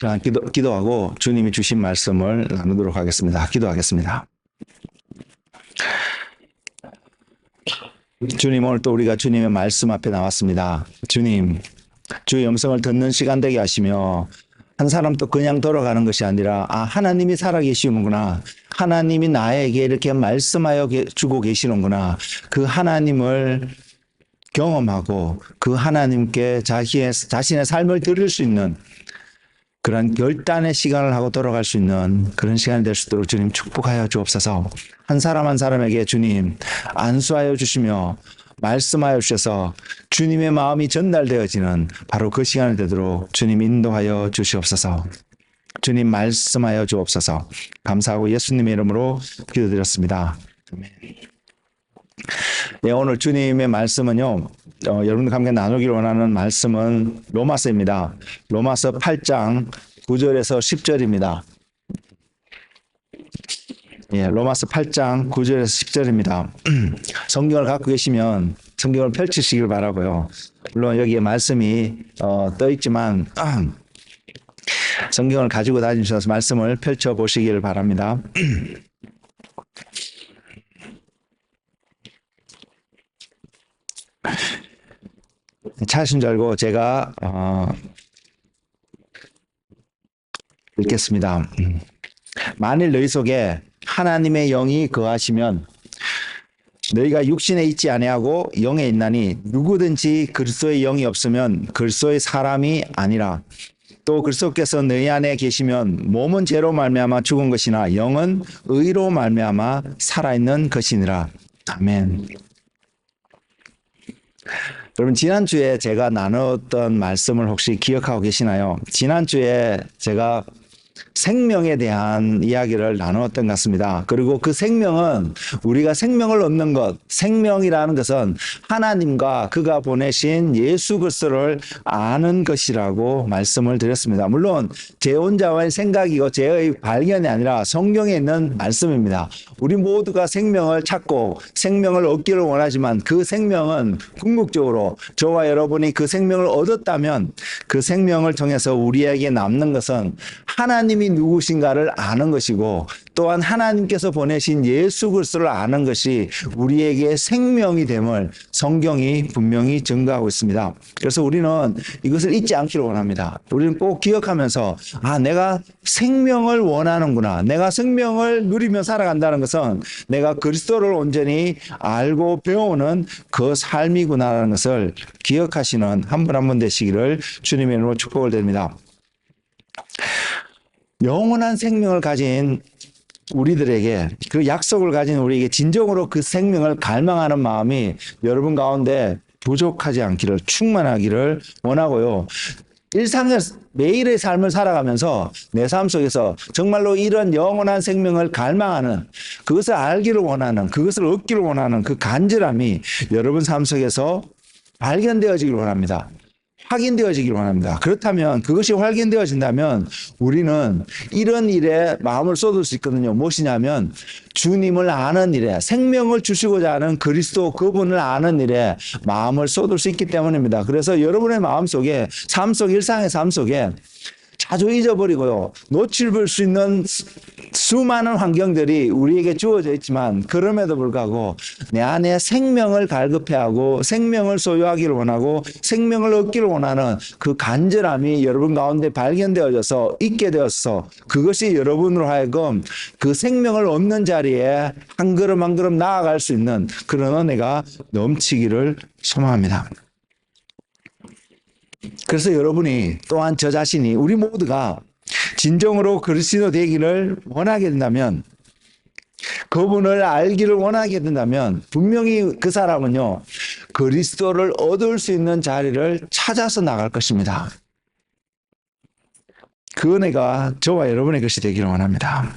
자, 기도하고 주님이 주신 말씀을 나누도록 하겠습니다. 기도하겠습니다. 주님, 오늘 또 우리가 주님의 말씀 앞에 나왔습니다. 주님, 주의 음성을 듣는 시간 되게 하시며 한 사람도 그냥 돌아가는 것이 아니라 하나님이 살아계시는구나. 하나님이 나에게 이렇게 말씀하여 주고 계시는구나. 그 하나님을 경험하고 그 하나님께 자신의 삶을 드릴 수 있는 그런 결단의 시간을 하고 돌아갈 수 있는 그런 시간이 될 수 있도록 주님 축복하여 주옵소서. 한 사람 한 사람에게 주님 안수하여 주시며 말씀하여 주셔서 주님의 마음이 전달되어지는 바로 그 시간이 되도록 주님 인도하여 주시옵소서. 주님 말씀하여 주옵소서. 감사하고 예수님의 이름으로 기도드렸습니다. 아멘. 네, 오늘 주님의 말씀은요, 여러분과 함께 나누기를 원하는 말씀은 로마서입니다. 로마서 8장 9절에서 10절입니다. 예, 로마서 8장 9절에서 10절입니다. 성경을 갖고 계시면 성경을 펼치시길 바라고요. 물론 여기에 말씀이 떠 있지만 성경을 가지고 다니셔서 말씀을 펼쳐 보시길 바랍니다. 찾으신 줄 알고 제가 읽겠습니다. 만일 너희 속에 하나님의 영이 거하시면 너희가 육신에 있지 아니하고 영에 있나니 누구든지 그리스도의 영이 없으면 그리스도의 사람이 아니라. 또 그리스도께서 너희 안에 계시면 몸은 죄로 말미암아 죽은 것이나 영은 의로 말미암아 살아있는 것이니라. 아멘. 여러분, 지난주에 제가 나눴던 말씀을 혹시 기억하고 계시나요? 지난주에 제가 생명에 대한 이야기를 나누었던 것 같습니다. 그리고 그 생명은 우리가 생명을 얻는 것, 생명이라는 것은 하나님과 그가 보내신 예수 그리스도를 아는 것이라고 말씀을 드렸습니다. 물론 제 혼자의 생각이고 제의 발견이 아니라 성경에 있는 말씀입니다. 우리 모두가 생명을 찾고 생명을 얻기를 원하지만 그 생명은 궁극적으로 저와 여러분이 그 생명을 얻었다면 그 생명을 통해서 우리에게 남는 것은 하나님이 누구신가를 아는 것이고 또한 하나님께서 보내신 예수 그리스도를 아는 것이 우리에게 생명이 됨을 성경이 분명히 증거하고 있습니다. 그래서 우리는 이것을 잊지 않기를 원합니다. 우리는 꼭 기억하면서 내가 생명을 원하는구나. 내가 생명을 누리며 살아간다는 것은 내가 그리스도를 온전히 알고 배우는 그 삶이구나라는 것을 기억하시는 한 분 한 분 되시기를 주님의 이름으로 축복을 드립니다. 영원한 생명을 가진 우리들에게, 그 약속을 가진 우리에게 진정으로 그 생명을 갈망하는 마음이 여러분 가운데 부족하지 않기를, 충만하기를 원하고요. 일상에서 매일의 삶을 살아가면서 내 삶 속에서 정말로 이런 영원한 생명을 갈망하는, 그것을 알기를 원하는, 그것을 얻기를 원하는 그 간절함이 여러분 삶 속에서 발견되어지기를 원합니다. 확인되어지길 원합니다. 그렇다면, 그것이 확인되어진다면 우리는 이런 일에 마음을 쏟을 수 있거든요. 무엇이냐면 주님을 아는 일에, 생명을 주시고자 하는 그리스도 그분을 아는 일에 마음을 쏟을 수 있기 때문입니다. 그래서 여러분의 마음속에, 삶 속, 일상의 삶 속에 자주 잊어버리고요, 놓칠 수 있는 수많은 환경들이 우리에게 주어져 있지만 그럼에도 불구하고 내 안에 생명을 갈급해하고 생명을 소유하기를 원하고 생명을 얻기를 원하는 그 간절함이 여러분 가운데 발견되어져서 있게 되어서 그것이 여러분으로 하여금 그 생명을 얻는 자리에 한 걸음 한 걸음 나아갈 수 있는 그런 은혜가 넘치기를 소망합니다. 그래서 여러분이 또한 저 자신이, 우리 모두가 진정으로 그리스도 되기를 원하게 된다면, 그분을 알기를 원하게 된다면 분명히 그 사람은요, 그리스도를 얻을 수 있는 자리를 찾아서 나갈 것입니다. 그 은혜가 저와 여러분의 것이 되기를 원합니다.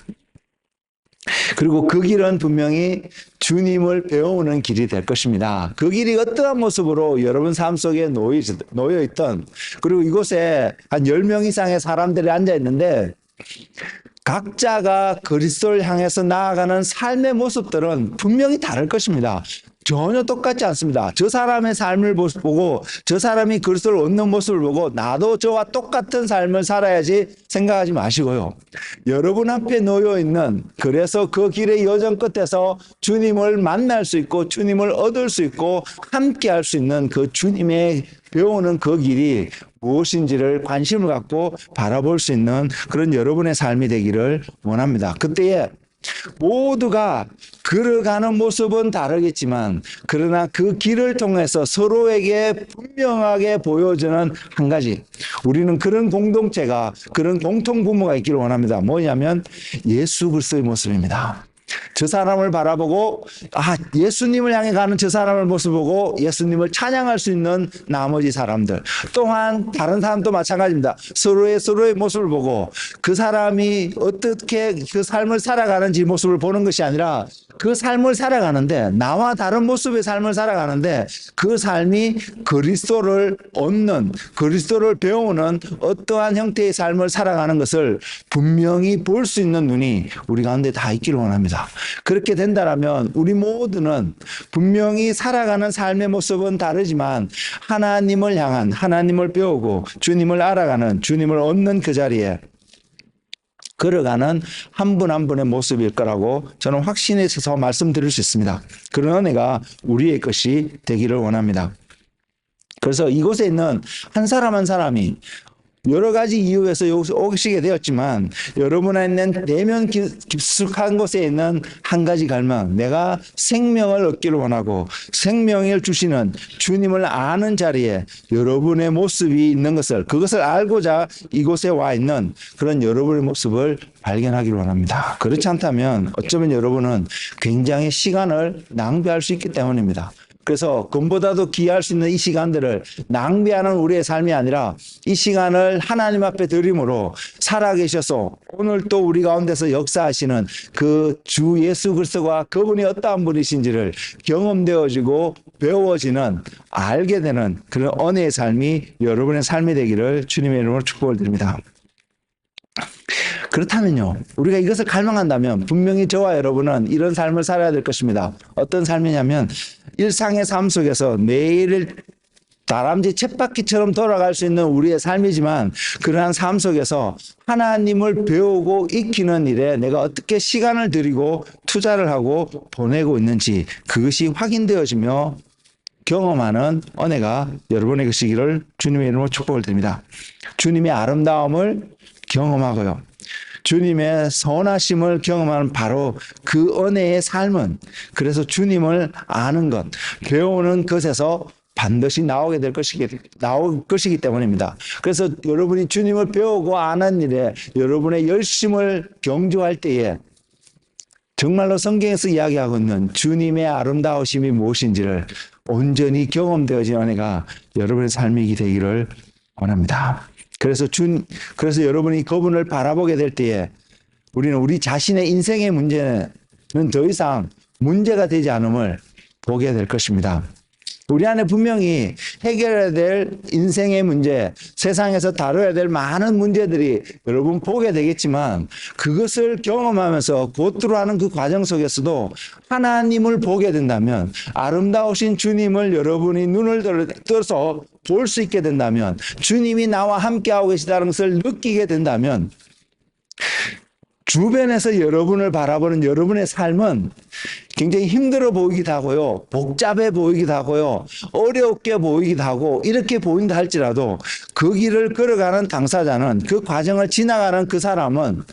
그리고 그 길은 분명히 주님을 배우는 길이 될 것입니다. 그 길이 어떠한 모습으로 여러분 삶 속에 놓여있던, 그리고 이곳에 한 10명 이상의 사람들이 앉아있는데 각자가 그리스도를 향해서 나아가는 삶의 모습들은 분명히 다를 것입니다. 전혀 똑같지 않습니다. 저 사람의 삶을 보고 저 사람이 그리스도를 얻는 모습을 보고 나도 저와 똑같은 삶을 살아야지 생각하지 마시고요. 여러분 앞에 놓여 있는, 그래서 그 길의 여정 끝에서 주님을 만날 수 있고 주님을 얻을 수 있고 함께 할 수 있는 그 주님의 배우는 그 길이 무엇인지를 관심을 갖고 바라볼 수 있는 그런 여러분의 삶이 되기를 원합니다. 그때에 모두가 걸어가는 모습은 다르겠지만 그러나 그 길을 통해서 서로에게 분명하게 보여주는 한 가지, 우리는 그런 공동체가, 그런 공통 부모가 있기를 원합니다. 뭐냐면 예수 그리스도의 모습입니다. 저 사람을 바라보고 예수님을 향해 가는 저 사람을 모습 보고 예수님을 찬양할 수 있는 나머지 사람들, 또한 다른 사람도 마찬가지입니다. 서로의 모습을 보고 그 사람이 어떻게 그 삶을 살아가는지 모습을 보는 것이 아니라 그 삶을 살아가는데, 나와 다른 모습의 삶을 살아가는데 그 삶이 그리스도를 얻는, 그리스도를 배우는 어떠한 형태의 삶을 살아가는 것을 분명히 볼 수 있는 눈이 우리 가운데 다 있기를 원합니다. 그렇게 된다면 우리 모두는 분명히 살아가는 삶의 모습은 다르지만 하나님을 향한, 하나님을 배우고 주님을 알아가는, 주님을 얻는 그 자리에 걸어가는 한 분 한 분의 모습일 거라고 저는 확신에 있어서 말씀드릴 수 있습니다. 그런 은혜가 우리의 것이 되기를 원합니다. 그래서 이곳에 있는 한 사람 한 사람이 여러 가지 이유에서 여기서 오시게 되었지만 여러분에 있는 내면 깊숙한 곳에 있는 한 가지 갈망, 내가 생명을 얻기를 원하고 생명을 주시는 주님을 아는 자리에 여러분의 모습이 있는 것을, 그것을 알고자 이곳에 와 있는 그런 여러분의 모습을 발견하기를 원합니다. 그렇지 않다면 어쩌면 여러분은 굉장히 시간을 낭비할 수 있기 때문입니다. 그래서 금보다도 귀할 수 있는 이 시간들을 낭비하는 우리의 삶이 아니라 이 시간을 하나님 앞에 드림으로 살아계셔서 오늘 또 우리 가운데서 역사하시는 그 주 예수 그리스도가 그분이 어떠한 분이신지를 경험되어지고 배워지는, 알게 되는 그런 은혜의 삶이 여러분의 삶이 되기를 주님의 이름으로 축복을 드립니다. 그렇다면요, 우리가 이것을 갈망한다면 분명히 저와 여러분은 이런 삶을 살아야 될 것입니다. 어떤 삶이냐면 일상의 삶 속에서 매일 다람쥐 쳇바퀴처럼 돌아갈 수 있는 우리의 삶이지만 그러한 삶 속에서 하나님을 배우고 익히는 일에 내가 어떻게 시간을 들이고 투자를 하고 보내고 있는지, 그것이 확인되어지며 경험하는 은혜가 여러분의 것이기를 주님의 이름으로 축복을 드립니다. 주님의 아름다움을 경험하고요, 주님의 선하심을 경험하는 바로 그 은혜의 삶은, 그래서 주님을 아는 것, 배우는 것에서 반드시 나올 것이기 때문입니다. 그래서 여러분이 주님을 배우고 아는 일에 여러분의 열심을 경주할 때에 정말로 성경에서 이야기하고 있는 주님의 아름다우심이 무엇인지를 온전히 경험되어진 은혜가 여러분의 삶이 되기를 원합니다. 그래서 여러분이 그분을 바라보게 될 때에 우리는 우리 자신의 인생의 문제는 더 이상 문제가 되지 않음을 보게 될 것입니다. 우리 안에 분명히 해결해야 될 인생의 문제, 세상에서 다뤄야 될 많은 문제들이 여러분 보게 되겠지만 그것을 경험하면서 고투하는 그 과정 속에서도 하나님을 보게 된다면, 아름다우신 주님을 여러분이 눈을 떠서 볼 수 있게 된다면, 주님이 나와 함께하고 계시다는 것을 느끼게 된다면 주변에서 여러분을 바라보는 여러분의 삶은 굉장히 힘들어 보이기도 하고요, 복잡해 보이기도 하고요, 어렵게 보이기도 하고, 이렇게 보인다 할지라도 그 길을 걸어가는 당사자는, 그 과정을 지나가는 그 사람은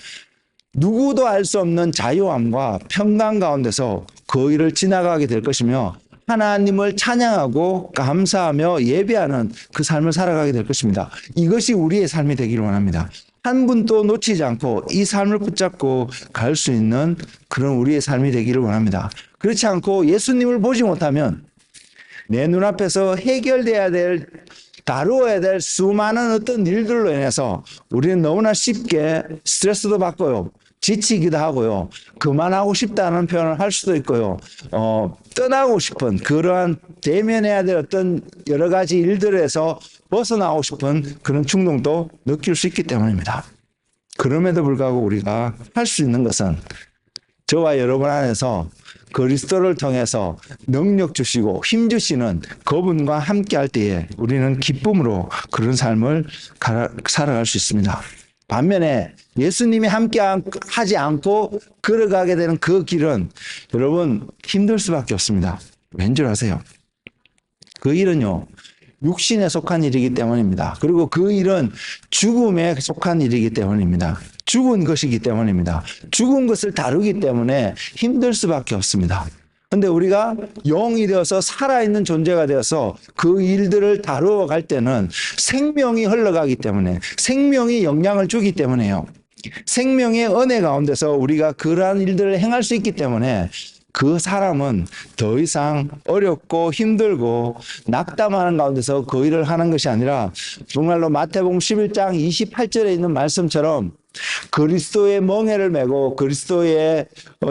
누구도 알 수 없는 자유함과 평강 가운데서 그 길을 지나가게 될 것이며 하나님을 찬양하고 감사하며 예배하는 그 삶을 살아가게 될 것입니다. 이것이 우리의 삶이 되기를 원합니다. 한 분도 놓치지 않고 이 삶을 붙잡고 갈 수 있는 그런 우리의 삶이 되기를 원합니다. 그렇지 않고 예수님을 보지 못하면 내 눈앞에서 해결돼야 될, 다루어야 될 수많은 어떤 일들로 인해서 우리는 너무나 쉽게 스트레스도 받고요, 지치기도 하고요, 그만하고 싶다는 표현을 할 수도 있고요, 떠나고 싶은, 그러한 대면해야 될 어떤 여러 가지 일들에서 벗어나고 싶은 그런 충동도 느낄 수 있기 때문입니다. 그럼에도 불구하고 우리가 할 수 있는 것은 저와 여러분 안에서 그리스도를 통해서 능력 주시고 힘 주시는 그분과 함께 할 때에 우리는 기쁨으로 그런 삶을 살아갈 수 있습니다. 반면에 예수님이 함께 하지 않고 걸어가게 되는 그 길은 여러분 힘들 수밖에 없습니다. 왠 줄 아세요? 그 일은요, 육신에 속한 일이기 때문입니다. 그리고 그 일은 죽음에 속한 일이기 때문입니다. 죽은 것이기 때문입니다. 죽은 것을 다루기 때문에 힘들 수밖에 없습니다. 근데 우리가 영이 되어서 살아있는 존재가 되어서 그 일들을 다루어 갈 때는 생명이 흘러가기 때문에, 생명이 영향을 주기 때문에요. 생명의 은혜 가운데서 우리가 그러한 일들을 행할 수 있기 때문에 그 사람은 더 이상 어렵고 힘들고 낙담하는 가운데서 그 일을 하는 것이 아니라 정말로 마태복음 11장 28절에 있는 말씀처럼 그리스도의 멍에를 메고 그리스도의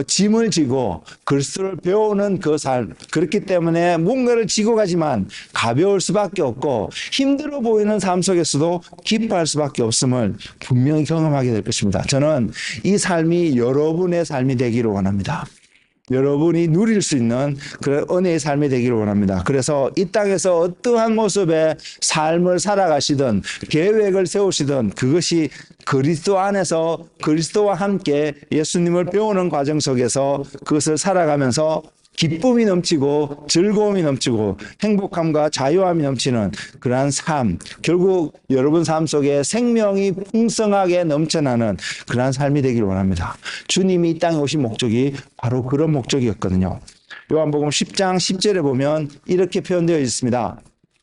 짐을 지고 그리스도를 배우는 그 삶, 그렇기 때문에 뭔가를 지고 가지만 가벼울 수밖에 없고 힘들어 보이는 삶 속에서도 기뻐할 수밖에 없음을 분명히 경험하게 될 것입니다. 저는 이 삶이 여러분의 삶이 되기를 원합니다. 여러분이 누릴 수 있는 그런 은혜의 삶이 되기를 원합니다. 그래서 이 땅에서 어떠한 모습의 삶을 살아가시든 계획을 세우시든 그것이 그리스도 안에서 그리스도와 함께 예수님을 배우는 과정 속에서 그것을 살아가면서 기쁨이 넘치고 즐거움이 넘치고 행복함과 자유함이 넘치는 그러한 삶, 결국 여러분 삶 속에 생명이 풍성하게 넘쳐나는 그러한 삶이 되기를 원합니다. 주님이 이 땅에 오신 목적이 바로 그런 목적이었거든요. 요한복음 10장 10절에 보면 이렇게 표현되어 있습니다.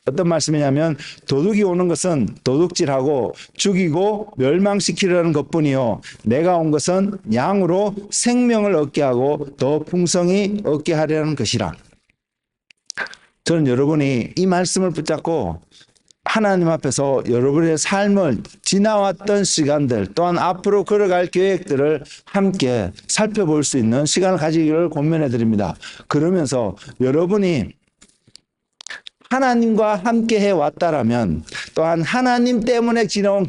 어떤 말씀이냐면 도둑이 오는 것은 도둑질하고 죽이고 멸망시키려는 것뿐이요 내가 온 것은 양으로 생명을 얻게 하고 더 풍성히 얻게 하려는 것이라. 저는 여러분이 이 말씀을 붙잡고 하나님 앞에서 여러분의 삶을 지나왔던 시간들 또한 앞으로 걸어갈 계획들을 함께 살펴볼 수 있는 시간을 가지기를 권면해 드립니다. 그러면서 여러분이 하나님과 함께 해왔다라면 또한 하나님 때문에 지나온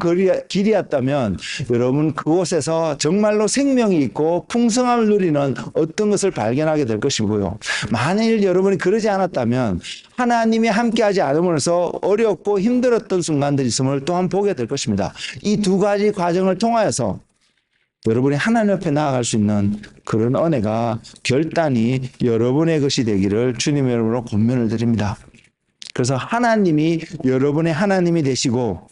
길이었다면 여러분 그곳에서 정말로 생명이 있고 풍성함을 누리는 어떤 것을 발견하게 될 것이고요. 만일 여러분이 그러지 않았다면 하나님이 함께하지 않음으로써 어렵고 힘들었던 순간들이 있음을 또한 보게 될 것입니다. 이 두 가지 과정을 통하여서 여러분이 하나님 앞에 나아갈 수 있는 그런 은혜가 결단이 여러분의 것이 되기를 주님의 이름으로 권면을 드립니다. 그래서 하나님이 여러분의 하나님이 되시고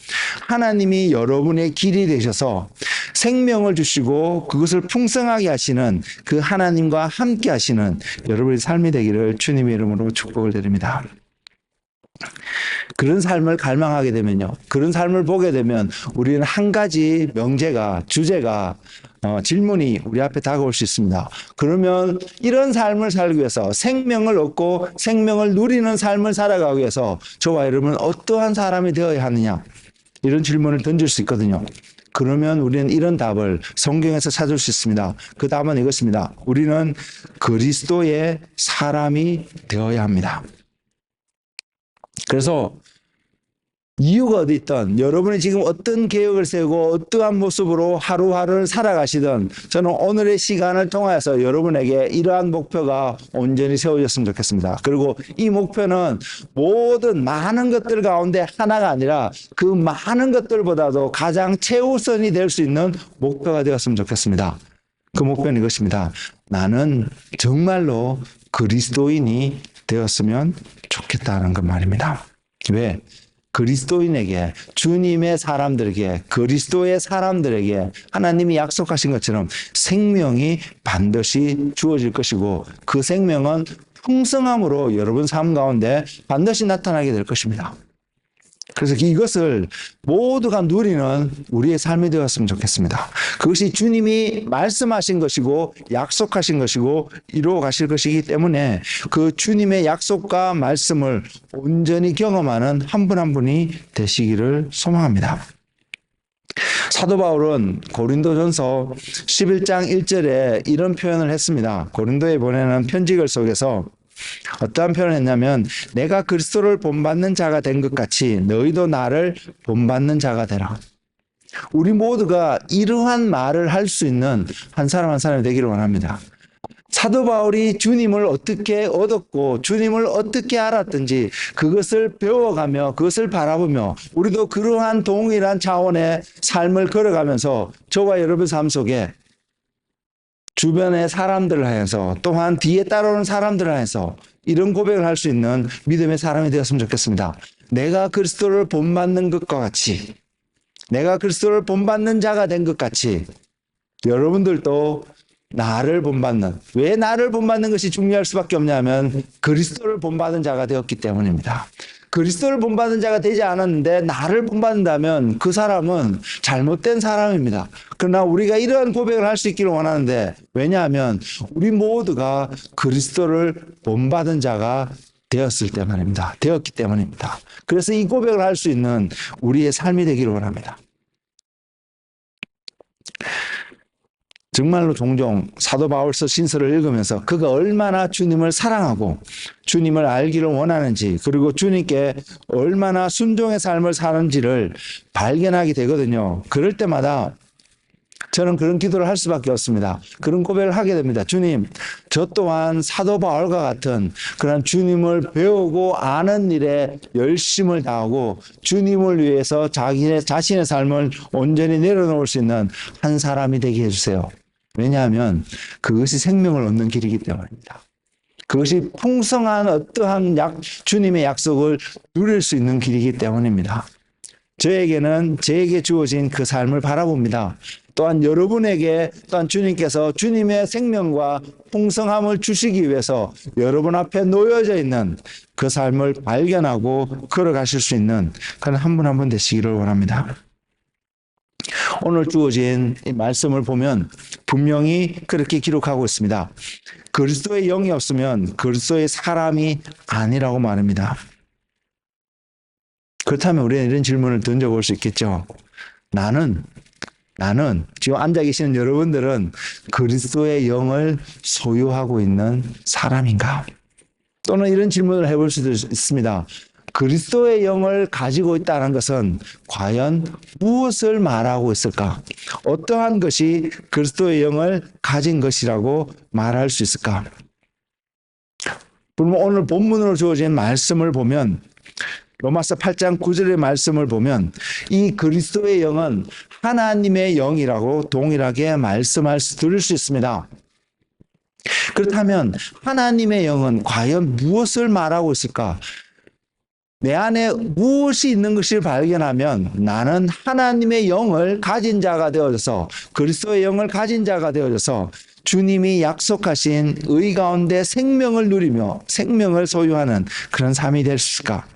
하나님이 여러분의 길이 되셔서 생명을 주시고 그것을 풍성하게 하시는 그 하나님과 함께 하시는 여러분의 삶이 되기를 주님의 이름으로 축복을 드립니다. 그런 삶을 갈망하게 되면요. 그런 삶을 보게 되면 우리는 한 가지 주제가 질문이 우리 앞에 다가올 수 있습니다. 그러면 이런 삶을 살기 위해서 생명을 얻고 생명을 누리는 삶을 살아가기 위해서 저와 여러분은 어떠한 사람이 되어야 하느냐? 이런 질문을 던질 수 있거든요. 그러면 우리는 이런 답을 성경에서 찾을 수 있습니다. 그 답은 이것입니다. 우리는 그리스도의 사람이 되어야 합니다. 그래서 이유가 어디 있든 여러분이 지금 어떤 계획을 세우고 어떠한 모습으로 하루하루를 살아가시든 저는 오늘의 시간을 통해서 여러분에게 이러한 목표가 온전히 세워졌으면 좋겠습니다. 그리고 이 목표는 모든 많은 것들 가운데 하나가 아니라 그 많은 것들보다도 가장 최우선이 될 수 있는 목표가 되었으면 좋겠습니다. 그 목표는 이것입니다. 나는 정말로 그리스도인이 되었으면 좋겠다는 그 말입니다. 왜? 그리스도인에게 주님의 사람들에게 그리스도의 사람들에게 하나님이 약속하신 것처럼 생명이 반드시 주어질 것이고 그 생명은 풍성함으로 여러분 삶 가운데 반드시 나타나게 될 것입니다. 그래서 이것을 모두가 누리는 우리의 삶이 되었으면 좋겠습니다. 그것이 주님이 말씀하신 것이고 약속하신 것이고 이루어 가실 것이기 때문에 그 주님의 약속과 말씀을 온전히 경험하는 한 분 한 분이 되시기를 소망합니다. 사도 바울은 고린도전서 11장 1절에 이런 표현을 했습니다. 고린도에 보내는 편지글 속에서 어떠한 표현을 했냐면 내가 그리스도를 본받는 자가 된 것 같이 너희도 나를 본받는 자가 되라. 우리 모두가 이러한 말을 할 수 있는 한 사람 한 사람이 되기를 원합니다. 사도 바울이 주님을 어떻게 얻었고 주님을 어떻게 알았든지 그것을 배워가며 그것을 바라보며 우리도 그러한 동일한 차원의 삶을 걸어가면서 저와 여러분 삶 속에 주변의 사람들을 하여서 또한 뒤에 따라오는 사람들을 하여서 이런 고백을 할 수 있는 믿음의 사람이 되었으면 좋겠습니다. 내가 그리스도를 본받는 것과 같이, 내가 그리스도를 본받는 자가 된 것 같이 여러분들도 나를 본받는, 왜 나를 본받는 것이 중요할 수밖에 없냐면 그리스도를 본받은 자가 되었기 때문입니다. 그리스도를 본받은 자가 되지 않았는데 나를 본받는다면 그 사람은 잘못된 사람입니다. 그러나 우리가 이러한 고백을 할 수 있기를 원하는데, 왜냐하면 우리 모두가 그리스도를 본받은 자가 되었을 때문입니다. 되었기 때문입니다. 그래서 이 고백을 할 수 있는 우리의 삶이 되기를 원합니다. 정말로 종종 사도 바울서 신서를 읽으면서 그가 얼마나 주님을 사랑하고 주님을 알기를 원하는지, 그리고 주님께 얼마나 순종의 삶을 사는지를 발견하게 되거든요. 그럴 때마다 저는 그런 기도를 할 수밖에 없습니다. 그런 고백을 하게 됩니다. 주님, 저 또한 사도 바울과 같은 그런 주님을 배우고 아는 일에 열심을 다하고 주님을 위해서 자신의 삶을 온전히 내려놓을 수 있는 한 사람이 되게 해주세요. 왜냐하면 그것이 생명을 얻는 길이기 때문입니다. 그것이 풍성한 어떠한 주님의 약속을 누릴 수 있는 길이기 때문입니다. 저에게는 제게 주어진 그 삶을 바라봅니다. 또한 여러분에게 또한 주님께서 주님의 생명과 풍성함을 주시기 위해서 여러분 앞에 놓여져 있는 그 삶을 발견하고 걸어가실 수 있는 그런 한 분 한 분 되시기를 원합니다. 오늘 주어진 이 말씀을 보면 분명히 그렇게 기록하고 있습니다. 그리스도의 영이 없으면 그리스도의 사람이 아니라고 말합니다. 그렇다면 우리는 이런 질문을 던져볼 수 있겠죠. 나는 지금 앉아 계시는 여러분들은 그리스도의 영을 소유하고 있는 사람인가? 또는 이런 질문을 해볼 수도 있습니다. 그리스도의 영을 가지고 있다는 것은 과연 무엇을 말하고 있을까? 어떠한 것이 그리스도의 영을 가진 것이라고 말할 수 있을까? 그러면 오늘 본문으로 주어진 말씀을 보면, 로마서 8장 9절의 말씀을 보면 이 그리스도의 영은 하나님의 영이라고 동일하게 들을 수 있습니다. 그렇다면 하나님의 영은 과연 무엇을 말하고 있을까? 내 안에 무엇이 있는 것을 발견하면 나는 하나님의 영을 가진 자가 되어져서, 그리스도의 영을 가진 자가 되어져서 주님이 약속하신 의 가운데 생명을 누리며 생명을 소유하는 그런 삶이 될 수 있을까?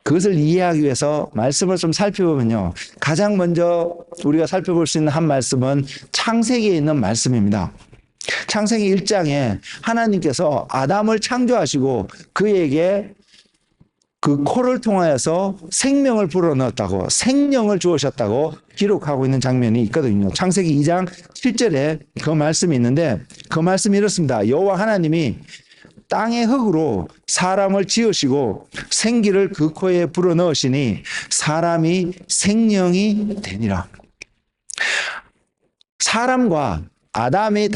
그것을 이해하기 위해서 말씀을 좀 살펴보면요, 가장 먼저 우리가 살펴볼 수 있는 한 말씀은 창세기에 있는 말씀입니다. 창세기 1장에 하나님께서 아담을 창조하시고 그에게 그 코를 통하여서 생명을 불어넣었다고, 생명을 주으셨다고 기록하고 있는 장면이 있거든요. 창세기 2장 7절에 그 말씀이 있는데, 그 말씀이 이렇습니다. 여호와 하나님이 땅의 흙으로 사람을 지으시고 생기를 그 코에 불어넣으시니 사람이 생명이 되니라. 사람과 아담의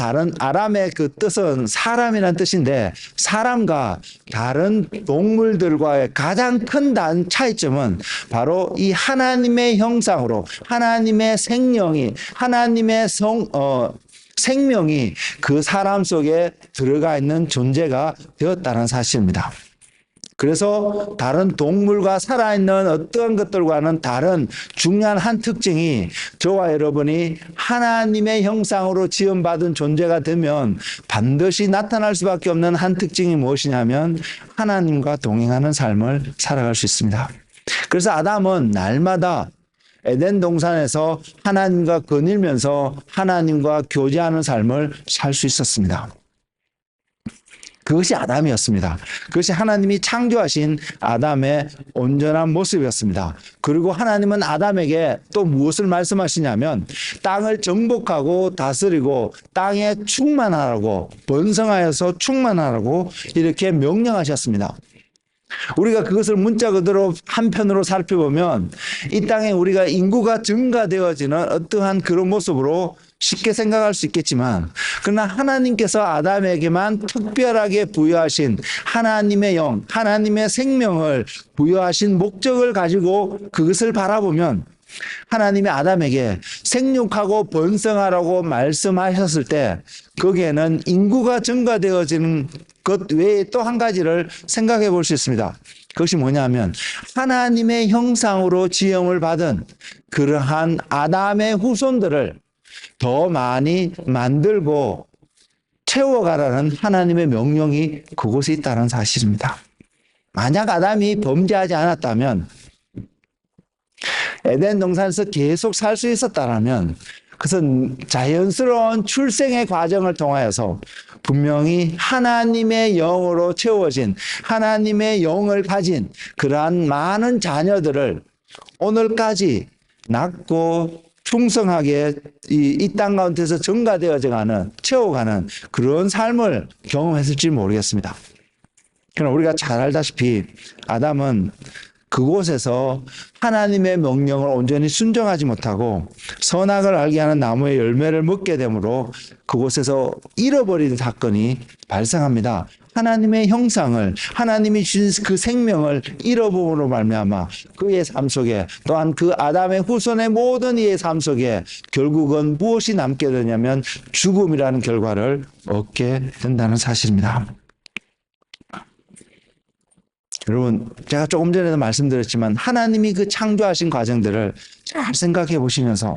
그 뜻은 사람이라는 뜻인데, 사람과 다른 동물들과의 가장 큰 차이점은 바로 이 하나님의 형상으로 하나님의 생명이 그 사람 속에 들어가 있는 존재가 되었다는 사실입니다. 그래서 다른 동물과 살아있는 어떤 것들과는 다른 중요한 한 특징이, 저와 여러분이 하나님의 형상으로 지음받은 존재가 되면 반드시 나타날 수밖에 없는 한 특징이 무엇이냐면 하나님과 동행하는 삶을 살아갈 수 있습니다. 그래서 아담은 날마다 에덴 동산에서 하나님과 거닐면서 하나님과 교제하는 삶을 살 수 있었습니다. 그것이 아담이었습니다. 그것이 하나님이 창조하신 아담의 온전한 모습이었습니다. 그리고 하나님은 아담에게 또 무엇을 말씀하시냐면 땅을 정복하고 다스리고 땅에 충만하라고, 번성하여서 충만하라고 이렇게 명령하셨습니다. 우리가 그것을 문자 그대로 한편으로 살펴보면 이 땅에 우리가 인구가 증가되어지는 어떠한 그런 모습으로 쉽게 생각할 수 있겠지만, 그러나 하나님께서 아담에게만 특별하게 부여하신 하나님의 영, 하나님의 생명을 부여하신 목적을 가지고 그것을 바라보면, 하나님이 아담에게 생육하고 번성하라고 말씀하셨을 때 거기에는 인구가 증가되어지는 것 외에 또 한 가지를 생각해 볼 수 있습니다. 그것이 뭐냐면 하나님의 형상으로 지음을 받은 그러한 아담의 후손들을 더 많이 만들고 채워가라는 하나님의 명령이 그곳에 있다는 사실입니다. 만약 아담이 범죄하지 않았다면, 에덴 동산에서 계속 살 수 있었다면, 그것은 자연스러운 출생의 과정을 통하여서 분명히 하나님의 영으로 채워진, 하나님의 영을 가진 그러한 많은 자녀들을 오늘까지 낳고 충성하게 이 땅 가운데서 증가되어져가는, 채워가는 그런 삶을 경험했을지 모르겠습니다. 그러나 우리가 잘 알다시피 아담은 그곳에서 하나님의 명령을 온전히 순종하지 못하고 선악을 알게 하는 나무의 열매를 먹게 되므로 그곳에서 잃어버린 사건이 발생합니다. 하나님의 형상을, 하나님이 주신 그 생명을 잃어버림으로 말미암아 그의 삶 속에, 또한 그 아담의 후손의 모든 이의 삶 속에 결국은 무엇이 남게 되냐면 죽음이라는 결과를 얻게 된다는 사실입니다. 여러분, 제가 조금 전에도 말씀드렸지만 하나님이 그 창조하신 과정들을 잘 생각해 보시면서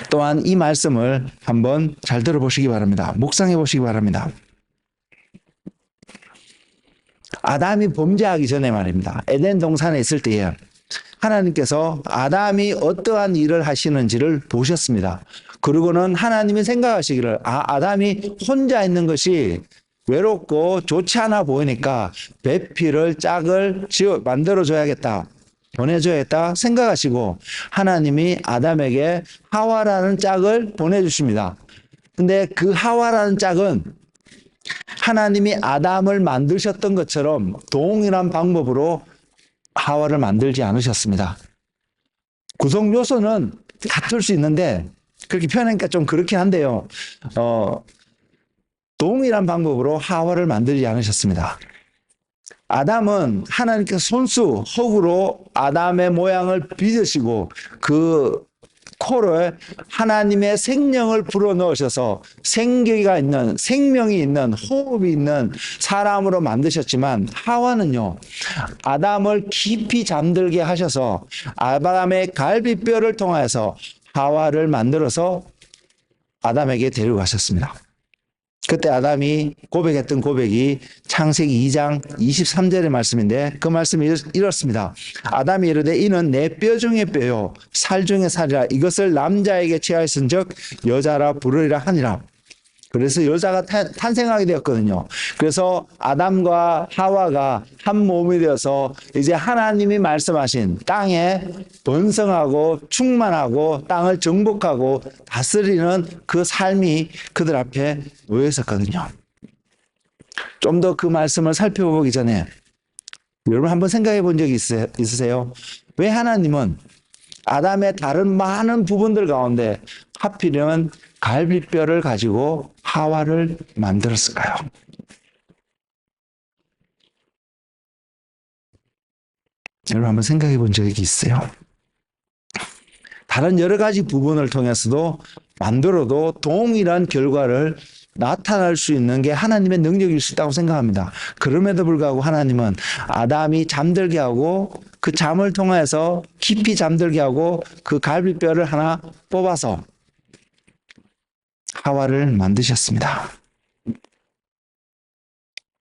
또한 이 말씀을 한번 잘 들어보시기 바랍니다. 묵상해 보시기 바랍니다. 아담이 범죄하기 전에 말입니다. 에덴 동산에 있을 때에 하나님께서 아담이 어떠한 일을 하시는지를 보셨습니다. 그리고는 하나님이 생각하시기를, 아담이 혼자 있는 것이 외롭고 좋지 않아 보이니까 배필을, 짝을 만들어줘야겠다, 보내줘야겠다 생각하시고 하나님이 아담에게 하와라는 짝을 보내주십니다. 근데 그 하와라는 짝은 하나님이 아담을 만드셨던 것처럼 동일한 방법으로 하와를 만들지 않으셨습니다. 구성 요소는 같을 수 있는데 그렇게 표현하니까 좀 그렇긴 한데요. 동일한 방법으로 하와를 만들지 않으셨습니다. 아담은 하나님께서 손수, 허구로 아담의 모양을 빚으시고 그 코를 하나님의 생명을 불어넣으셔서 생기가 있는, 생명이 있는, 호흡이 있는 사람으로 만드셨지만 하와는요, 아담을 깊이 잠들게 하셔서 아담의 갈비뼈를 통해서 하와를 만들어서 아담에게 데려가셨습니다. 그때 아담이 고백했던 고백이 창세기 2장 23절의 말씀인데 그 말씀이 이렇습니다. 아담이 이르되 이는 내 뼈 중의 뼈요 살 중의 살이라 이것을 남자에게 취하였은즉 여자라 부르리라 하니라. 그래서 여자가 탄생하게 되었거든요. 그래서 아담과 하와가 한 몸이 되어서 이제 하나님이 말씀하신 땅에 번성하고 충만하고 땅을 정복하고 다스리는 그 삶이 그들 앞에 놓여 있었거든요. 좀 더 그 말씀을 살펴보기 전에 여러분 한번 생각해 본 적이 있으세요? 왜 하나님은 아담의 다른 많은 부분들 가운데 하필이면 갈비뼈를 가지고 하와를 만들었을까요? 여러분 한번 생각해 본 적이 있어요? 다른 여러 가지 부분을 통해서도 만들어도 동일한 결과를 나타날 수 있는 게 하나님의 능력일 수 있다고 생각합니다. 그럼에도 불구하고 하나님은 아담이 잠들게 하고 그 잠을 통해서 깊이 잠들게 하고 그 갈비뼈를 하나 뽑아서 하와를 만드셨습니다.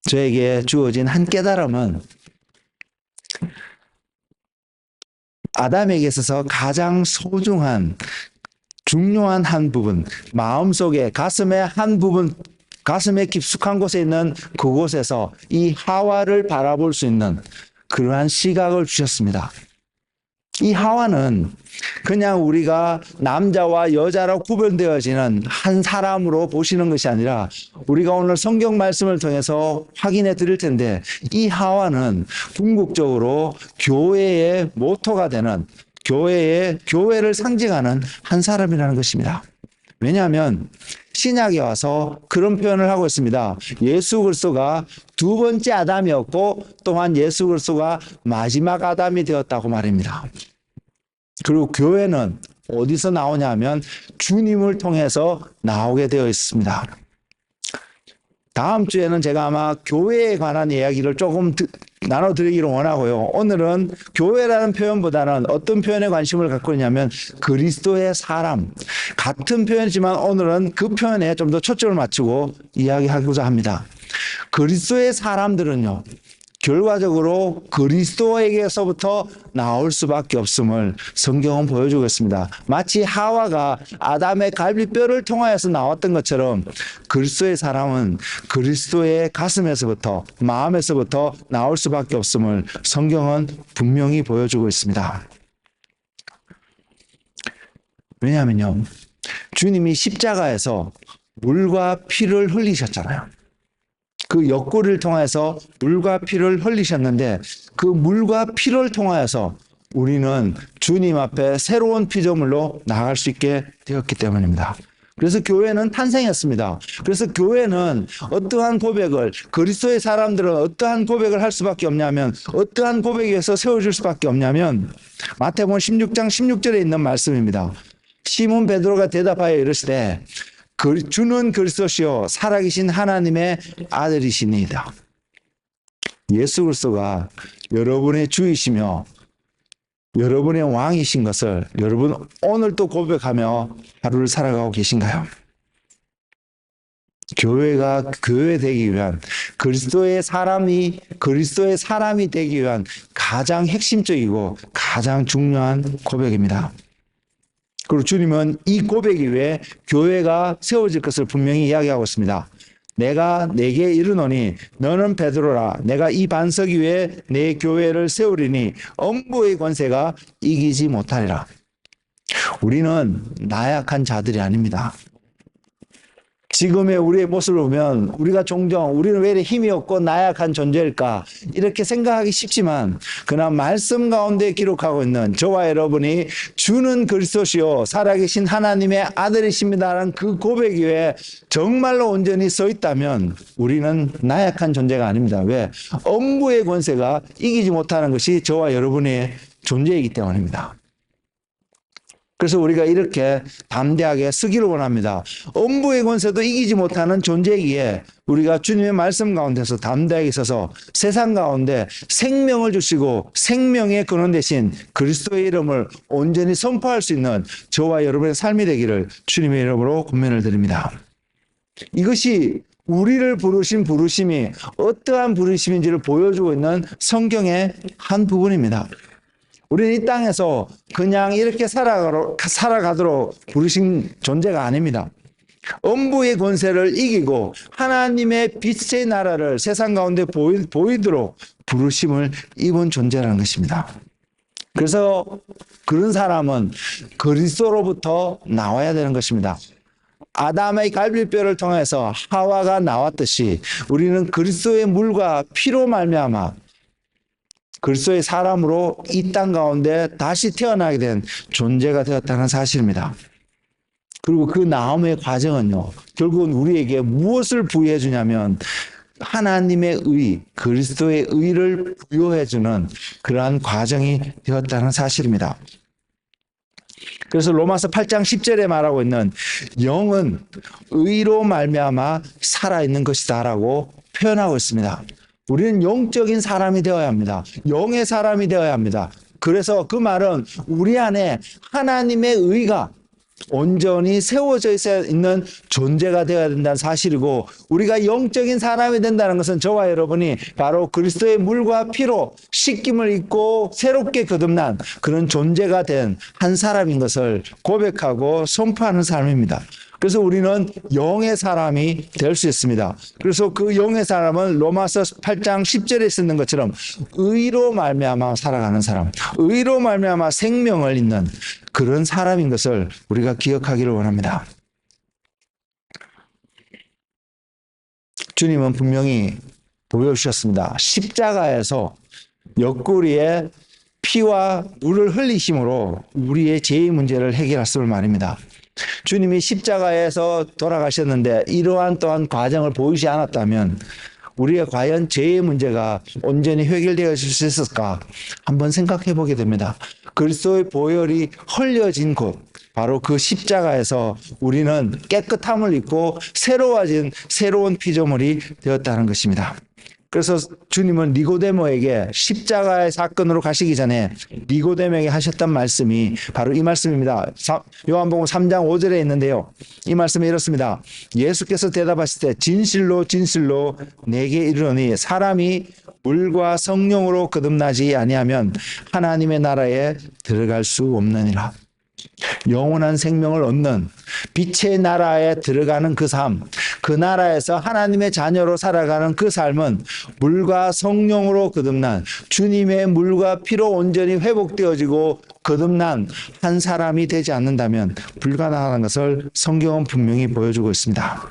저에게 주어진 한 깨달음은 아담에게 있어서 가장 소중한 중요한 한 부분, 마음속에 가슴의 한 부분, 가슴의 깊숙한 곳에 있는 그곳에서 이 하와를 바라볼 수 있는 그러한 시각을 주셨습니다. 이 하와는 그냥 우리가 남자와 여자로 구별되어지는 한 사람으로 보시는 것이 아니라 우리가 오늘 성경 말씀을 통해서 확인해 드릴 텐데 이 하와는 궁극적으로 교회의 모토가 되는 교회를 상징하는 한 사람이라는 것입니다. 왜냐하면 신약에 와서 그런 표현을 하고 있습니다. 예수 그리스도가 두 번째 아담이었고 또한 예수 그리스도가 마지막 아담이 되었다고 말입니다. 그리고 교회는 어디서 나오냐면 주님을 통해서 나오게 되어 있습니다. 다음 주에는 제가 아마 교회에 관한 이야기를 조금 나눠드리기를 원하고요. 오늘은 교회라는 표현보다는 어떤 표현에 관심을 갖고 있냐면 그리스도의 사람. 같은 표현이지만 오늘은 그 표현에 좀 더 초점을 맞추고 이야기하고자 합니다. 그리스도의 사람들은요, 결과적으로 그리스도에게서부터 나올 수밖에 없음을 성경은 보여주고 있습니다. 마치 하와가 아담의 갈비뼈를 통하여서 나왔던 것처럼 그리스도의 사람은 그리스도의 가슴에서부터 마음에서부터 나올 수밖에 없음을 성경은 분명히 보여주고 있습니다. 왜냐하면요, 주님이 십자가에서 물과 피를 흘리셨잖아요. 그 옆구리를 통해서 물과 피를 흘리셨는데 그 물과 피를 통하여서 우리는 주님 앞에 새로운 피조물로 나아갈 수 있게 되었기 때문입니다. 그래서 교회는 탄생했습니다. 그래서 교회는 어떠한 고백을, 그리스도의 사람들은 어떠한 고백을 할 수밖에 없냐면, 어떠한 고백에서 세워줄 수밖에 없냐면 마태복음 16장 16절에 있는 말씀입니다. 시몬 베드로가 대답하여 이르시되 주는 그리스도시요 살아계신 하나님의 아들이시니이다. 예수 그리스도가 여러분의 주이시며 여러분의 왕이신 것을 여러분 오늘 또 고백하며 하루를 살아가고 계신가요? 교회가 교회 되기 위한 그리스도의 사람이 되기 위한 가장 핵심적이고 가장 중요한 고백입니다. 그리고 주님은 이 고백이 위해 교회가 세워질 것을 분명히 이야기하고 있습니다. 내가 네게 이르노니 너는 베드로라. 내가 이 반석 위에 내 교회를 세우리니 엄부의 권세가 이기지 못하리라. 우리는 나약한 자들이 아닙니다. 지금의 우리의 모습을 보면 우리가 종종 우리는 왜 이렇게 힘이 없고 나약한 존재일까 이렇게 생각하기 쉽지만 그러나 말씀 가운데 기록하고 있는 저와 여러분이 주는 그리스도시요 살아계신 하나님의 아들이십니다라는 그 고백 위에 정말로 온전히 서 있다면 우리는 나약한 존재가 아닙니다. 왜? 엄부의 권세가 이기지 못하는 것이 저와 여러분의 존재이기 때문입니다. 그래서 우리가 이렇게 담대하게 쓰기를 원합니다. 엄부의 권세도 이기지 못하는 존재이기에 우리가 주님의 말씀 가운데서 담대하게 서서 세상 가운데 생명을 주시고 생명의 근원 되신 그리스도의 이름을 온전히 선포할 수 있는 저와 여러분의 삶이 되기를 주님의 이름으로 권면을 드립니다. 이것이 우리를 부르신 부르심이 어떠한 부르심인지를 보여주고 있는 성경의 한 부분입니다. 우리는 이 땅에서 그냥 이렇게 살아가도록 부르신 존재가 아닙니다. 엄부의 권세를 이기고 하나님의 빛의 나라를 세상 가운데 보이도록 부르심을 입은 존재라는 것입니다. 그래서 그런 사람은 그리스도로부터 나와야 되는 것입니다. 아담의 갈비뼈를 통해서 하와가 나왔듯이 우리는 그리스도의 물과 피로 말미암아 그리스도의 사람으로 이 땅 가운데 다시 태어나게 된 존재가 되었다는 사실입니다. 그리고 그 나옴의 과정은요, 결국은 우리에게 무엇을 부여해 주냐면 하나님의 의, 그리스도의 의를 부여해 주는 그러한 과정이 되었다는 사실입니다. 그래서 로마서 8장 10절에 말하고 있는 영은 의로 말미암아 살아있는 것이다라고 표현하고 있습니다. 우리는 영적인 사람이 되어야 합니다. 영의 사람이 되어야 합니다. 그래서 그 말은 우리 안에 하나님의 의가 온전히 세워져 있는 존재가 되어야 된다는 사실이고 우리가 영적인 사람이 된다는 것은 저와 여러분이 바로 그리스도의 물과 피로 씻김을 입고 새롭게 거듭난 그런 존재가 된 한 사람인 것을 고백하고 선포하는 삶입니다. 그래서 우리는 영의 사람이 될 수 있습니다. 그래서 그 영의 사람은 로마서 8장 10절에 쓰는 것처럼 의로 말미암아 살아가는 사람, 의로 말미암아 생명을 잇는 그런 사람인 것을 우리가 기억하기를 원합니다. 주님은 분명히 보여주셨습니다. 십자가에서 옆구리에 피와 물을 흘리심으로 우리의 죄의 문제를 해결했음을 말입니다. 주님이 십자가에서 돌아가셨는데 이러한 또한 과정을 보이지 않았다면 우리가 과연 죄의 문제가 온전히 해결되어 수 있을까 한번 생각해 보게 됩니다. 그리스도의 보혈이 흘려진 곳, 바로 그 십자가에서 우리는 깨끗함을 입고 새로워진 새로운 피조물이 되었다는 것입니다. 그래서 주님은 니고데모에게 십자가의 사건으로 가시기 전에 니고데모에게 하셨던 말씀이 바로 이 말씀입니다. 요한복음 3장 5절에 있는데요. 이 말씀이 이렇습니다. 예수께서 대답하실 때 진실로 진실로 내게 이르노니 사람이 물과 성령으로 거듭나지 아니하면 하나님의 나라에 들어갈 수 없느니라. 영원한 생명을 얻는 빛의 나라에 들어가는 그 삶, 그 나라에서 하나님의 자녀로 살아가는 그 삶은 물과 성령으로 거듭난 주님의 물과 피로 온전히 회복되어지고 거듭난 한 사람이 되지 않는다면 불가능한 것을 성경은 분명히 보여주고 있습니다.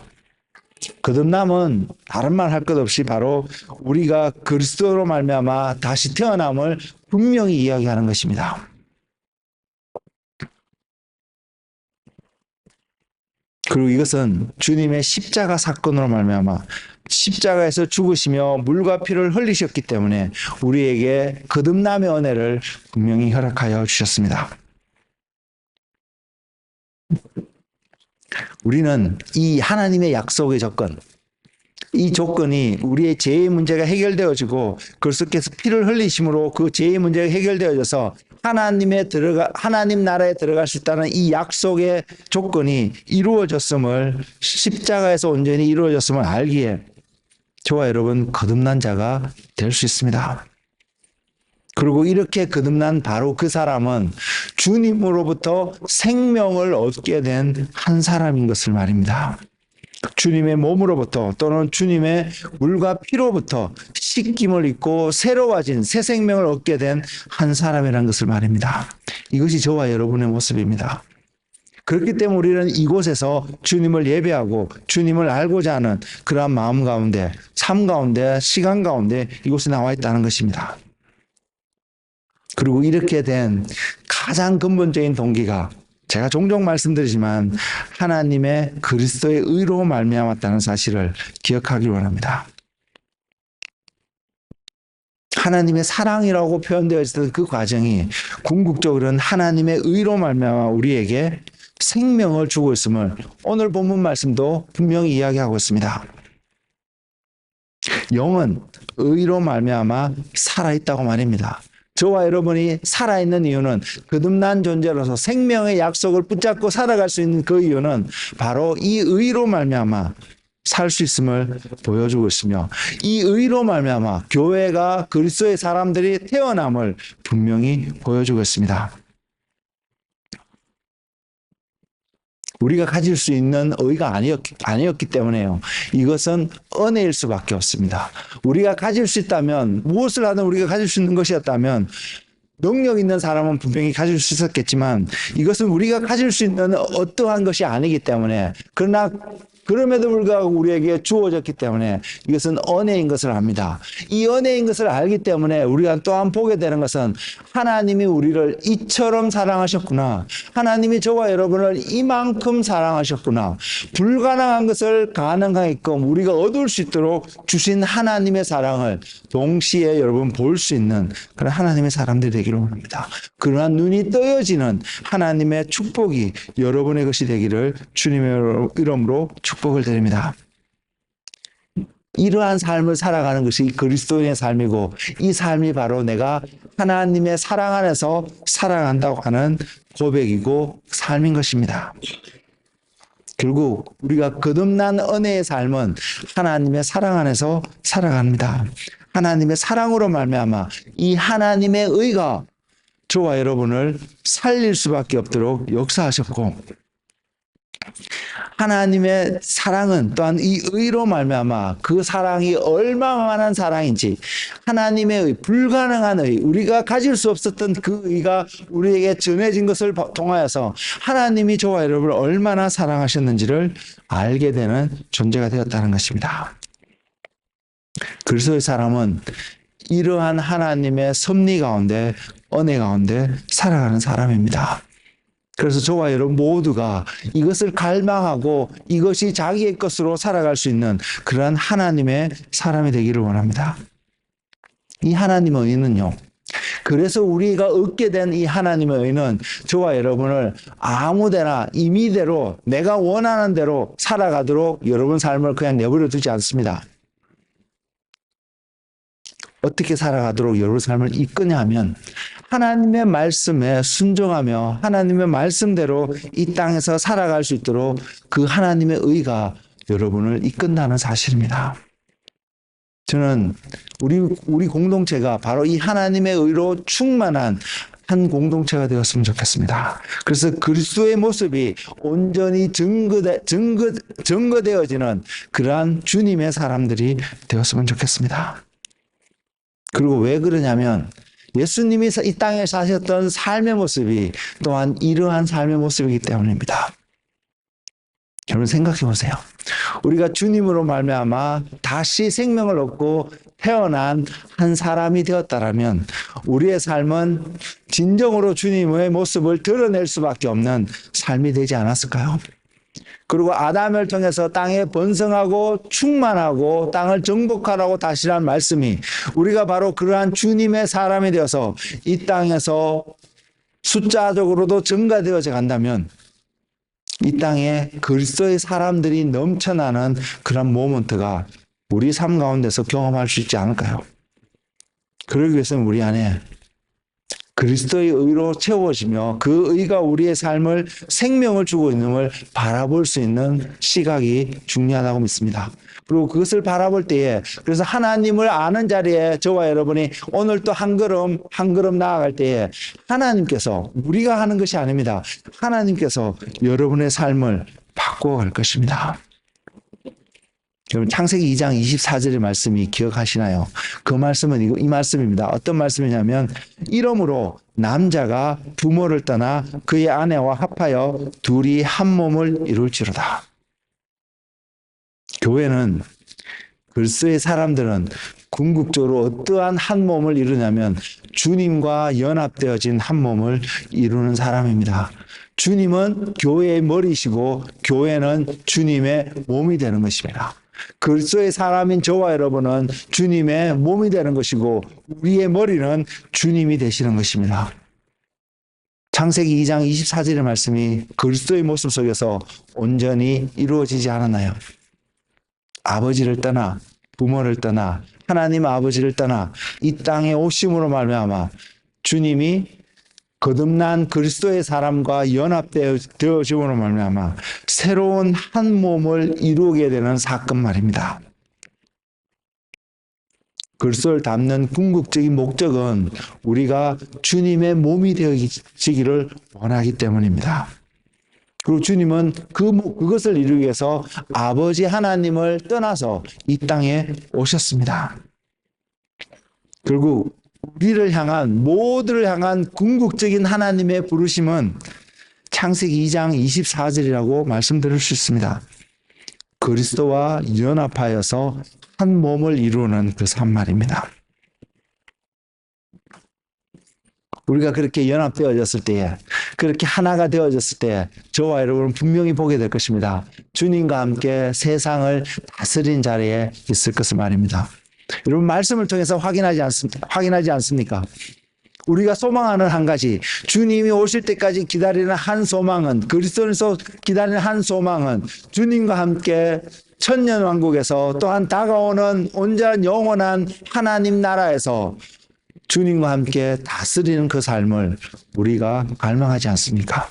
거듭남은 다른 말 할 것 없이 바로 우리가 그리스도로 말미암아 다시 태어남을 분명히 이야기하는 것입니다. 그리고 이것은 주님의 십자가 사건으로 말미암아 십자가에서 죽으시며 물과 피를 흘리셨기 때문에 우리에게 거듭남의 은혜를 분명히 허락하여 주셨습니다. 우리는 이 하나님의 약속의 조건, 이 조건이 우리의 죄의 문제가 해결되어지고 그리스도께서 피를 흘리심으로 그 죄의 문제가 해결되어져서 하나님 나라에 들어갈 수 있다는 이 약속의 조건이 이루어졌음을 십자가에서 온전히 이루어졌음을 알기에 저와 여러분 거듭난 자가 될 수 있습니다. 그리고 이렇게 거듭난 바로 그 사람은 주님으로부터 생명을 얻게 된 한 사람인 것을 말입니다. 주님의 몸으로부터 또는 주님의 물과 피로부터 씻김을 입고 새로워진 새 생명을 얻게 된 한 사람이라는 것을 말입니다. 이것이 저와 여러분의 모습입니다. 그렇기 때문에 우리는 이곳에서 주님을 예배하고 주님을 알고자 하는 그러한 마음 가운데, 삶 가운데, 시간 가운데 이곳에 나와 있다는 것입니다. 그리고 이렇게 된 가장 근본적인 동기가 제가 종종 말씀드리지만 하나님의 그리스도의 의로 말미암았다는 사실을 기억하길 원합니다. 하나님의 사랑이라고 표현되어 있었던 그 과정이 궁극적으로는 하나님의 의로 말미암아 우리에게 생명을 주고 있음을 오늘 본문 말씀도 분명히 이야기하고 있습니다. 영은 의로 말미암아 살아있다고 말입니다. 저와 여러분이 살아있는 이유는 거듭난 존재로서 생명의 약속을 붙잡고 살아갈 수 있는 그 이유는 바로 이 의로 말미암아 살 수 있음을 보여주고 있으며 이 의로 말미암아 교회가 그리스도의 사람들이 태어남을 분명히 보여주고 있습니다. 우리가 가질 수 있는 의가 아니었기 때문에요. 이것은 은혜일 수밖에 없습니다. 우리가 가질 수 있다면, 무엇을 하든 우리가 가질 수 있는 것이었다면 능력 있는 사람은 분명히 가질 수 있었겠지만 이것은 우리가 가질 수 있는 어떠한 것이 아니기 때문에, 그러나 그럼에도 불구하고 우리에게 주어졌기 때문에 이것은 은혜인 것을 압니다. 이 은혜인 것을 알기 때문에 우리가 또한 보게 되는 것은 하나님이 우리를 이처럼 사랑하셨구나. 하나님이 저와 여러분을 이만큼 사랑하셨구나. 불가능한 것을 가능하게끔 우리가 얻을 수 있도록 주신 하나님의 사랑을 동시에 여러분 볼 수 있는 그런 하나님의 사람들이 되기를 원합니다. 그러나 눈이 떠여지는 하나님의 축복이 여러분의 것이 되기를 주님의 이름으로 축복을 드립니다. 이러한 삶을 살아가는 것이 그리스도인의 삶이고 이 삶이 바로 내가 하나님의 사랑 안에서 살아간다고 하는 고백이고 삶인 것입니다. 결국 우리가 거듭난 은혜의 삶은 하나님의 사랑 안에서 살아갑니다. 하나님의 사랑으로 말미암아 이 하나님의 의가 저와 여러분을 살릴 수밖에 없도록 역사하셨고 하나님의 사랑은 또한 이 의로 말미암아 그 사랑이 얼마만한 사랑인지, 하나님의 의, 불가능한 의, 우리가 가질 수 없었던 그 의가 우리에게 전해진 것을 통하여서 하나님이 저와 여러분을 얼마나 사랑하셨는지를 알게 되는 존재가 되었다는 것입니다. 그리스도의 사람은 이러한 하나님의 섭리 가운데, 은혜 가운데 살아가는 사람입니다. 그래서 저와 여러분 모두가 이것을 갈망하고 이것이 자기의 것으로 살아갈 수 있는 그러한 하나님의 사람이 되기를 원합니다. 이 하나님의 의는요, 그래서 우리가 얻게 된 이 하나님의 의는 저와 여러분을 아무데나 임의대로 내가 원하는 대로 살아가도록 여러분 삶을 그냥 내버려 두지 않습니다. 어떻게 살아가도록 여러분 삶을 이끄냐 하면 하나님의 말씀에 순종하며 하나님의 말씀대로 이 땅에서 살아갈 수 있도록 그 하나님의 의가 여러분을 이끈다는 사실입니다. 저는 우리 공동체가 바로 이 하나님의 의로 충만한 한 공동체가 되었으면 좋겠습니다. 그래서 그리스도의 모습이 온전히 증거되어지는 그러한 주님의 사람들이 되었으면 좋겠습니다. 그리고 왜 그러냐면 예수님이 이 땅에 사셨던 삶의 모습이 또한 이러한 삶의 모습이기 때문입니다. 여러분 생각해 보세요. 우리가 주님으로 말미암아 다시 생명을 얻고 태어난 한 사람이 되었다라면 우리의 삶은 진정으로 주님의 모습을 드러낼 수밖에 없는 삶이 되지 않았을까요? 그리고 아담을 통해서 땅에 번성하고 충만하고 땅을 정복하라고 다시란 말씀이 우리가 바로 그러한 주님의 사람이 되어서 이 땅에서 숫자적으로도 증가되어져 간다면 이 땅에 그리스도의 사람들이 넘쳐나는 그런 모먼트가 우리 삶 가운데서 경험할 수 있지 않을까요? 그러기 위해서는 우리 안에 그리스도의 의로 채워지며 그 의가 우리의 삶을 생명을 주고 있는 걸 바라볼 수 있는 시각이 중요하다고 믿습니다. 그리고 그것을 바라볼 때에 그래서 하나님을 아는 자리에 저와 여러분이 오늘 또 한 걸음 나아갈 때에 하나님께서 우리가 하는 것이 아닙니다. 하나님께서 여러분의 삶을 바꿔갈 것입니다. 여러분 창세기 2장 24절의 말씀이 기억하시나요? 그 말씀은 이 말씀입니다. 어떤 말씀이냐면 이러므로 남자가 부모를 떠나 그의 아내와 합하여 둘이 한 몸을 이룰지로다. 교회는 그리스도의 사람들은 궁극적으로 어떠한 한 몸을 이루냐면 주님과 연합되어진 한 몸을 이루는 사람입니다. 주님은 교회의 머리시고 교회는 주님의 몸이 되는 것입니다. 그리스도의 사람인 저와 여러분은 주님의 몸이 되는 것이고 우리의 머리는 주님이 되시는 것입니다. 창세기 2장 24절의 말씀이 그리스도의 모습 속에서 온전히 이루어지지 않았나요? 아버지를 떠나 부모를 떠나 하나님 아버지를 떠나 이 땅에 오심으로 말미암아 주님이 거듭난 그리스도의 사람과 연합되어짐으로 말미암아 새로운 한 몸을 이루게 되는 사건 말입니다. 그리스도를 닮는 궁극적인 목적은 우리가 주님의 몸이 되어지기를 원하기 때문입니다. 그리고 주님은 그것을 이루기 위해서 아버지 하나님을 떠나서 이 땅에 오셨습니다. 결국 모두를 향한 궁극적인 하나님의 부르심은 창세기 2장 24절이라고 말씀드릴 수 있습니다. 그리스도와 연합하여서 한 몸을 이루는 그 삶 말입니다. 우리가 그렇게 연합되어졌을 때에 그렇게 하나가 되어졌을 때 저와 여러분은 분명히 보게 될 것입니다. 주님과 함께 세상을 다스린 자리에 있을 것을 말입니다. 여러분 말씀을 통해서 확인하지 않습니까? 우리가 소망하는 한 가지 주님이 오실 때까지 기다리는 한 소망은 그리스도에서 기다리는 한 소망은 주님과 함께 천년왕국에서 또한 다가오는 온전한 영원한 하나님 나라에서 주님과 함께 다스리는 그 삶을 우리가 갈망하지 않습니까?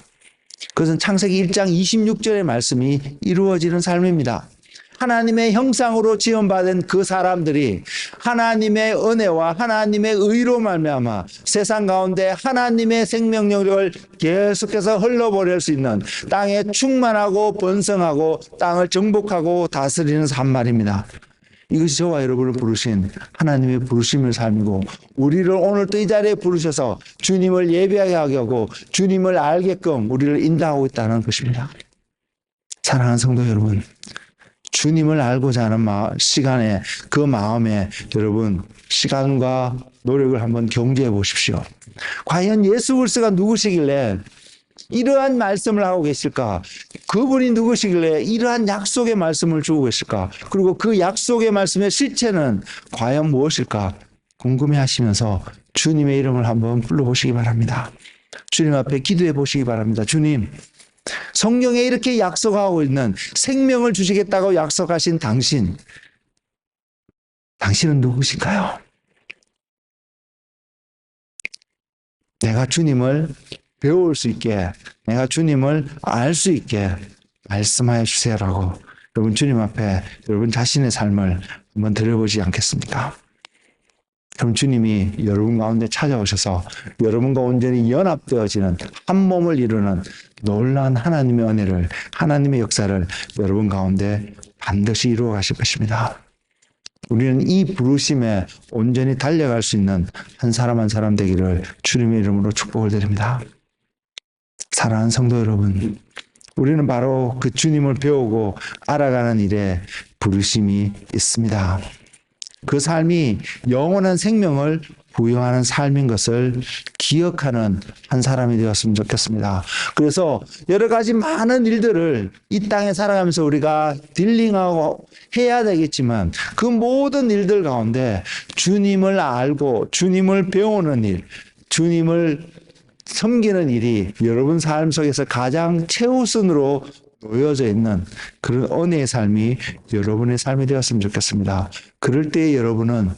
그것은 창세기 1장 26절의 말씀이 이루어지는 삶입니다. 하나님의 형상으로 지음받은 그 사람들이 하나님의 은혜와 하나님의 의로 말미암아 세상 가운데 하나님의 생명력을 계속해서 흘러보낼 수 있는 땅에 충만하고 번성하고 땅을 정복하고 다스리는 삶 말입니다. 이것이 저와 여러분을 부르신 하나님의 부르심의 삶이고, 우리를 오늘 또 이 자리에 부르셔서 주님을 예배하게 하고 주님을 알게끔 우리를 인도하고 있다는 것입니다. 사랑하는 성도 여러분, 주님을 알고자 하는 시간에, 그 마음에 여러분 시간과 노력을 한번 경주해 보십시오. 과연 예수 그리스도가 누구시길래 이러한 말씀을 하고 계실까? 그분이 누구시길래 이러한 약속의 말씀을 주고 계실까? 그리고 그 약속의 말씀의 실체는 과연 무엇일까? 궁금해하시면서 주님의 이름을 한번 불러보시기 바랍니다. 주님 앞에 기도해 보시기 바랍니다. 주님, 성경에 이렇게 약속하고 있는 생명을 주시겠다고 약속하신 당신은 누구신가요? 내가 주님을 배울 수 있게, 내가 주님을 알 수 있게 말씀하여 주세요라고 여러분 주님 앞에 여러분 자신의 삶을 한번 들여보지 않겠습니까? 그럼 주님이 여러분 가운데 찾아오셔서 여러분과 온전히 연합되어지는 한 몸을 이루는 놀라운 하나님의 은혜를, 하나님의 역사를 여러분 가운데 반드시 이루어 가실 것입니다. 우리는 이 부르심에 온전히 달려갈 수 있는 한 사람 한 사람 되기를 주님의 이름으로 축복을 드립니다. 사랑하는 성도 여러분, 우리는 바로 그 주님을 배우고 알아가는 일에 부르심이 있습니다. 그 삶이 영원한 생명을 부여하는 삶인 것을 기억하는 한 사람이 되었으면 좋겠습니다. 그래서 여러 가지 많은 일들을 이 땅에 살아가면서 우리가 딜링하고 해야 되겠지만, 그 모든 일들 가운데 주님을 알고 주님을 배우는 일, 주님을 섬기는 일이 여러분 삶 속에서 가장 최우선으로 놓여져 있는 그런 은혜의 삶이 여러분의 삶이 되었으면 좋겠습니다. 그럴 때 여러분은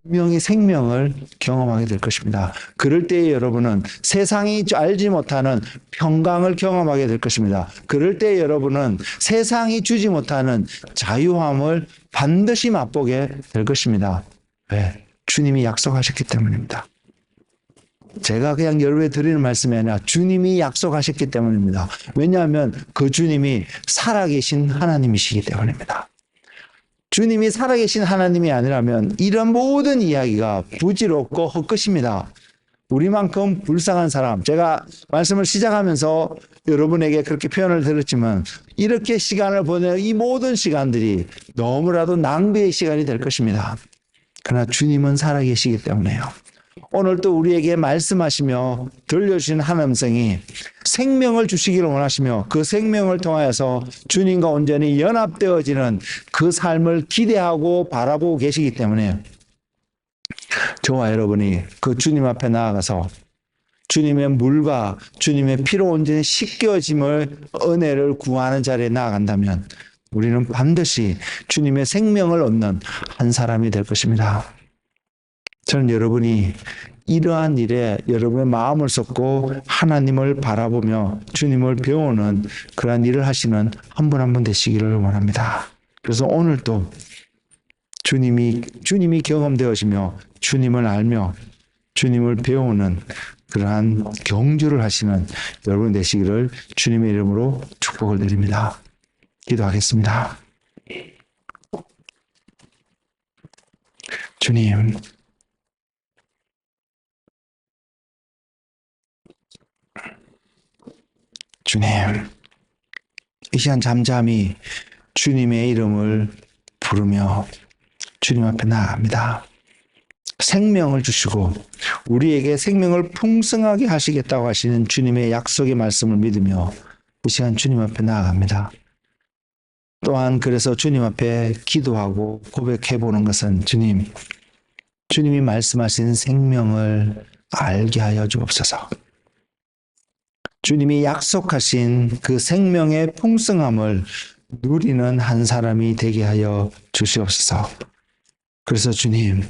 분명히 생명을 경험하게 될 것입니다. 그럴 때 여러분은 세상이 알지 못하는 평강을 경험하게 될 것입니다. 그럴 때 여러분은 세상이 주지 못하는 자유함을 반드시 맛보게 될 것입니다. 왜? 주님이 약속하셨기 때문입니다. 제가 그냥 여러분에 드리는 말씀이 아니라 주님이 약속하셨기 때문입니다. 왜냐하면 그 주님이 살아계신 하나님이시기 때문입니다. 주님이 살아계신 하나님이 아니라면 이런 모든 이야기가 부질없고 헛것입니다. 우리만큼 불쌍한 사람, 제가 말씀을 시작하면서 여러분에게 그렇게 표현을 드렸지만, 이렇게 시간을 보내는 이 모든 시간들이 너무나도 낭비의 시간이 될 것입니다. 그러나 주님은 살아계시기 때문에요. 오늘 또 우리에게 말씀하시며 들려주신 한 음성이 생명을 주시기를 원하시며, 그 생명을 통하여서 주님과 온전히 연합되어지는 그 삶을 기대하고 바라보고 계시기 때문에 저와 여러분이 그 주님 앞에 나아가서 주님의 물과 주님의 피로 온전히 씻겨짐을, 은혜를 구하는 자리에 나아간다면 우리는 반드시 주님의 생명을 얻는 한 사람이 될 것입니다. 저는 여러분이 이러한 일에 여러분의 마음을 쏟고 하나님을 바라보며 주님을 배우는 그러한 일을 하시는 한 분 한 분 되시기를 원합니다. 그래서 오늘도 주님이 경험되어지며 주님을 알며 주님을 배우는 그러한 경주를 하시는 여러분 되시기를 주님의 이름으로 축복을 드립니다. 기도하겠습니다. 주님, 이 시간 잠잠히 주님의 이름을 부르며 주님 앞에 나아갑니다. 생명을 주시고 우리에게 생명을 풍성하게 하시겠다고 하시는 주님의 약속의 말씀을 믿으며 이 시간 주님 앞에 나아갑니다. 또한 그래서 주님 앞에 기도하고 고백해 보는 것은, 주님이 말씀하신 생명을 알게 하여 주옵소서. 주님이 약속하신 그 생명의 풍성함을 누리는 한 사람이 되게 하여 주시옵소서. 그래서 주님,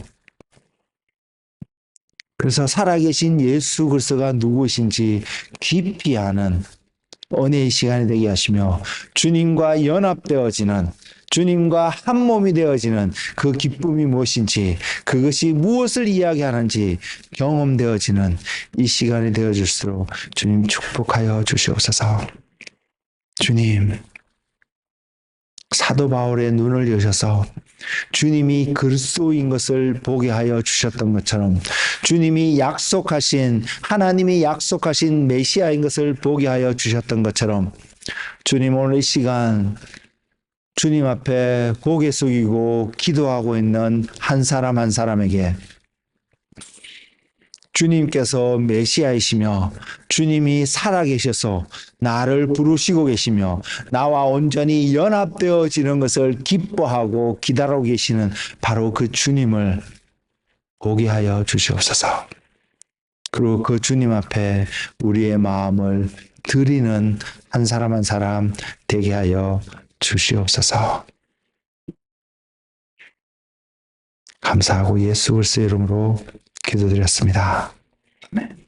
그래서 살아계신 예수 그리스도가 누구신지 깊이 아는 은혜의 시간이 되게 하시며 주님과 연합되어지는 주님과 한 몸이 되어지는 그 기쁨이 무엇인지, 그것이 무엇을 이야기하는지 경험되어지는 이 시간이 되어질수록 주님 축복하여 주시옵소서. 주님, 사도 바울의 눈을 여셔서 주님이 그리스도인 것을 보게 하여 주셨던 것처럼, 주님이 약속하신, 하나님이 약속하신 메시아인 것을 보게 하여 주셨던 것처럼, 주님 오늘 이 시간 주님 앞에 고개 숙이고 기도하고 있는 한 사람 한 사람에게 주님께서 메시아이시며 주님이 살아계셔서 나를 부르시고 계시며 나와 온전히 연합되어지는 것을 기뻐하고 기다리고 계시는 바로 그 주님을 보게 하여 주시옵소서. 그리고 그 주님 앞에 우리의 마음을 드리는 한 사람 한 사람 되게 하여 주시옵소서. 감사하고 예수 그리스도의 이름으로 기도드렸습니다. 아멘.